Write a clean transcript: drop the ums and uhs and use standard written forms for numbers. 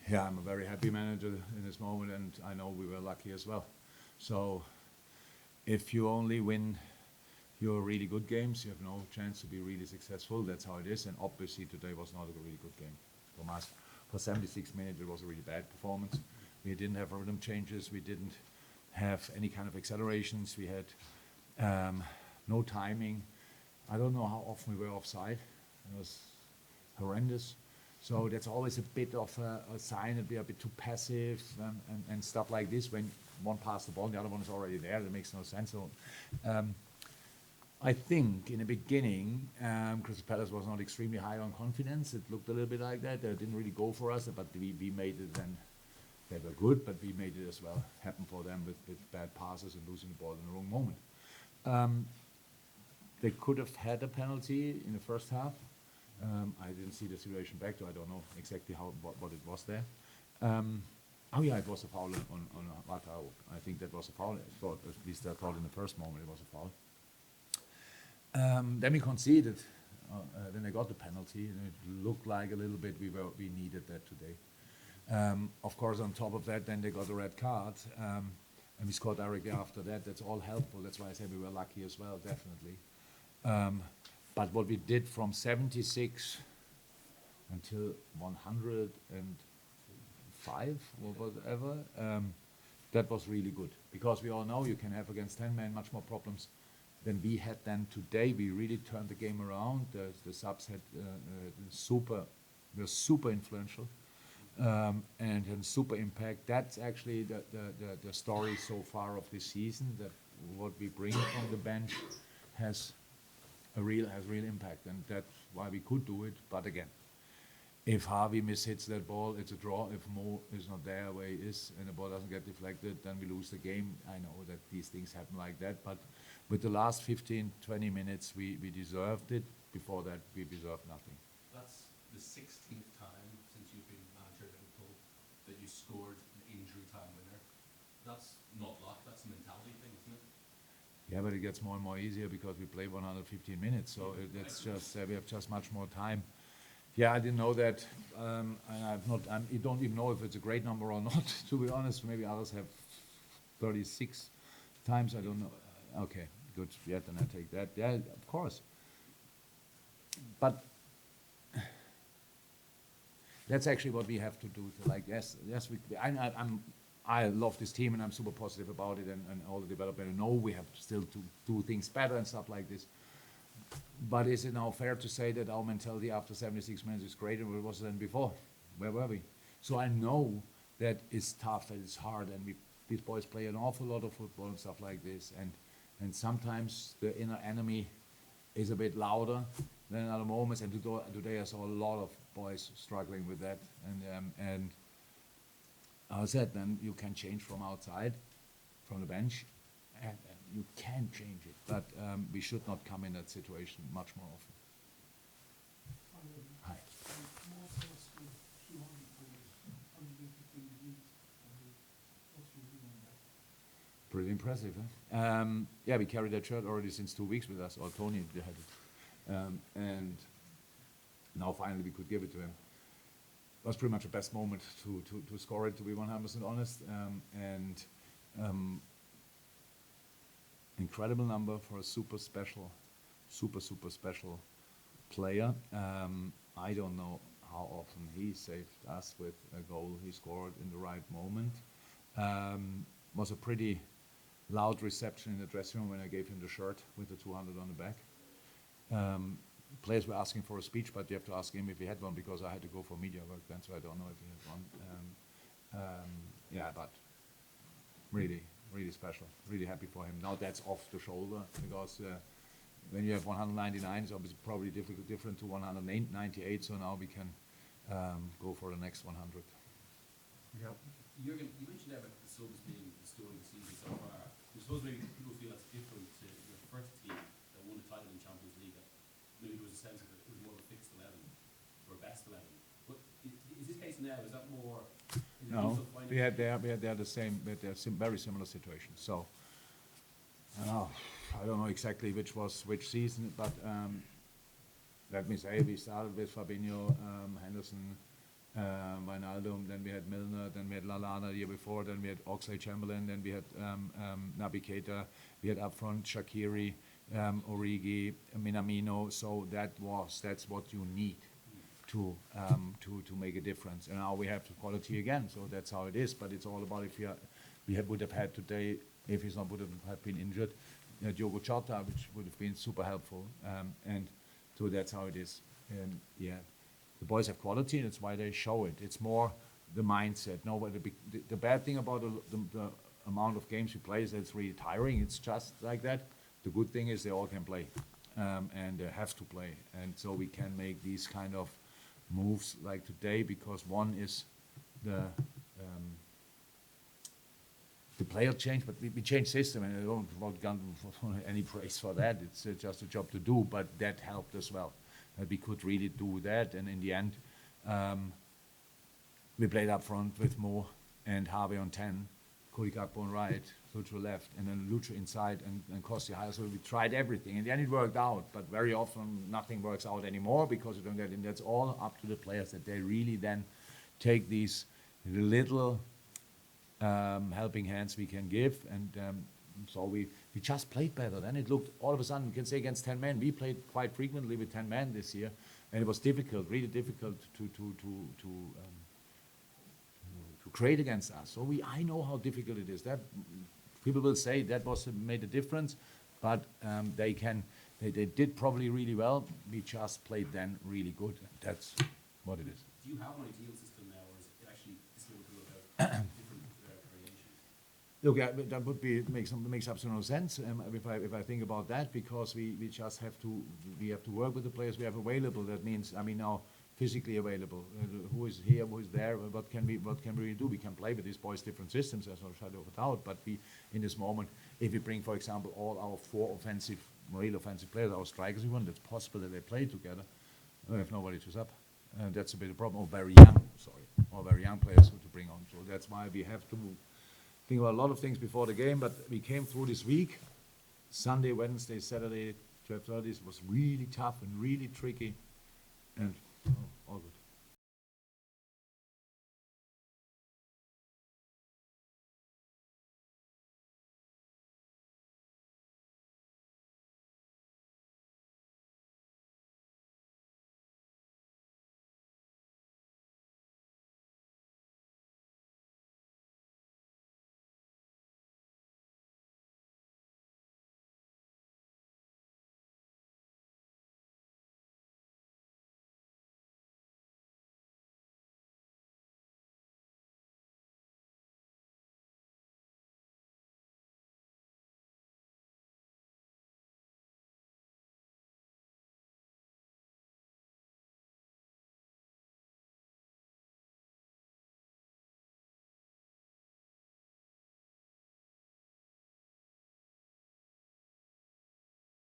Yeah, I'm a very happy manager in this moment, and I know we were lucky as well. So if you only win your really good games, you have no chance to be really successful. That's how it is, and obviously today was not a really good game from us. For 76 minutes, it was a really bad performance. We didn't have rhythm changes. We didn't have any kind of accelerations. We had no timing. I don't know how often we were offside. It was horrendous. So that's always a bit of a sign that we are a bit too passive and stuff like this. When one passed the ball, the other one is already there. That makes no sense. So I think in the beginning, Crystal Palace was not extremely high on confidence. It looked a little bit like that. They didn't really go for us, but we made it then. They were good, but we made it as well happen for them with bad passes and losing the ball in the wrong moment. They could have had a penalty in the first half. I didn't see the situation back, so I don't know exactly what it was there. Oh yeah, it was a foul on Watao. I think that was a foul. At least I thought in the first moment it was a foul. Then we conceded. Then they got the penalty, and it looked like a little bit we needed that today. Of course, on top of that, then they got a red card, and we scored directly after that. That's all helpful. That's why I said we were lucky as well, definitely. But what we did from 76 until 105 or whatever, that was really good. Because we all know you can have against 10 men much more problems than we had then today. We really turned the game around. The subs had were super influential. And super impact. That's actually the story so far of this season, that what we bring from the bench has real impact, and that's why we could do it. But again, if Harvey mishits that ball, it's a draw. If Mo is not there where he is and the ball doesn't get deflected, then we lose the game. I know that these things happen like that, but with the last 15, 20 minutes, we deserved it. Before that, we deserved nothing. That's the 16th time since you've been manager at Liverpool that you scored an injury time winner. That's not luck, that's a mentality thing, isn't it? Yeah, but it gets more and more easier because we play 115 minutes, so it's just we have just much more time. Yeah, I didn't know that. I don't even know if it's a great number or not. To be honest, maybe others have 36 times. I don't know. Okay, good. Yeah, then I take that. Yeah, of course. But that's actually what we have to do. I love this team and I'm super positive about it and all the development. I know we have still to do things better and stuff like this. But is it now fair to say that our mentality after 76 minutes is greater than it was than before? Where were we? So I know that it's tough and it's hard, and these boys play an awful lot of football and stuff like this. And sometimes the inner enemy is a bit louder than other moments. And today I saw a lot of boys struggling with that. And I said, then you can change from outside, from the bench, and you can change it. But we should not come in that situation much more often. Hi. Pretty impressive, huh? Yeah, we carried that shirt already since 2 weeks with us, or Tony had it. And now finally we could give it to him. It was pretty much the best moment to score it, to be 100% honest. Incredible number for a super special player. I don't know how often he saved us with a goal he scored in the right moment. Was a pretty loud reception in the dressing room when I gave him the shirt with the 200 on the back. Players were asking for a speech, but you have to ask him if he had one, because I had to go for media work then, so I don't know if he had one. Yeah, but really special. Really happy for him. Now that's off the shoulder, because when you have 199, it's obviously probably different to 198, so now we can go for the next 100. Yeah. Jurgen, you mentioned there about the subs being the story of the season so far. I suppose maybe people feel that's different to your first team that won the title in Champions League. Maybe there was a sense of it was more of a fixed 11 or a best 11. But is this case now? Is that more? No, we had there the same. We had very similar situations. So I don't know exactly which season, but let me say we started with Fabinho, Henderson, Ronaldo, then we had Milner, then we had Lallana the year before, then we had Oxlade-Chamberlain, then we had Naby Keita, we had up front Shaqiri, Origi, Minamino. So that's what you need to make a difference. And now we have the quality again, so that's how it is. But it's all about if would have had today, if he's not would have been injured, Diogo Jota, which would have been super helpful. And so that's how it is. And yeah, the boys have quality, and that's why they show it. It's more the mindset. No, the bad thing about the amount of games we play is that it's really tiring. It's just like that. The good thing is they all can play, and they have to play. And so we can make these kind of moves like today, because one is the player change, but we change system, and I don't want any praise for that. It's just a job to do, but that helped as well. That we could really do that, and in the end, we played up front with Mo and Harvey on 10, Cody Gakpo on right, Lucho left, and then Lucho inside, and Costi higher. So we tried everything. In the end, it worked out, but very often nothing works out anymore because you don't get in. That's all up to the players, that they really then take these little helping hands we can give, and so we just played better. Then it looked, all of a sudden, we can say against 10 men. We played quite frequently with 10 men this year, and it was difficult, really difficult to create against us. So I know how difficult it is. That people will say that made a difference, but they did probably really well. We just played then really good. That's what it is. Do you have an ideal system now, or is it actually this Liverpool about different variations? Look, that would makes absolutely no sense if I think about that, because we just have to work with the players we have available. That means, I mean, now physically available. Who is here? Who is there? What can we really do? We can play with these boys different systems. There's no shadow of a doubt. But in this moment, if we bring, for example, all our four real offensive players, our strikers, even, it's possible that they play together. We have nobody to sub. That's a bit of a problem. Or very young players to bring on. So that's why we have to think about a lot of things before the game. But we came through this week. Sunday, Wednesday, Saturday, 12:30 was really tough and really tricky. And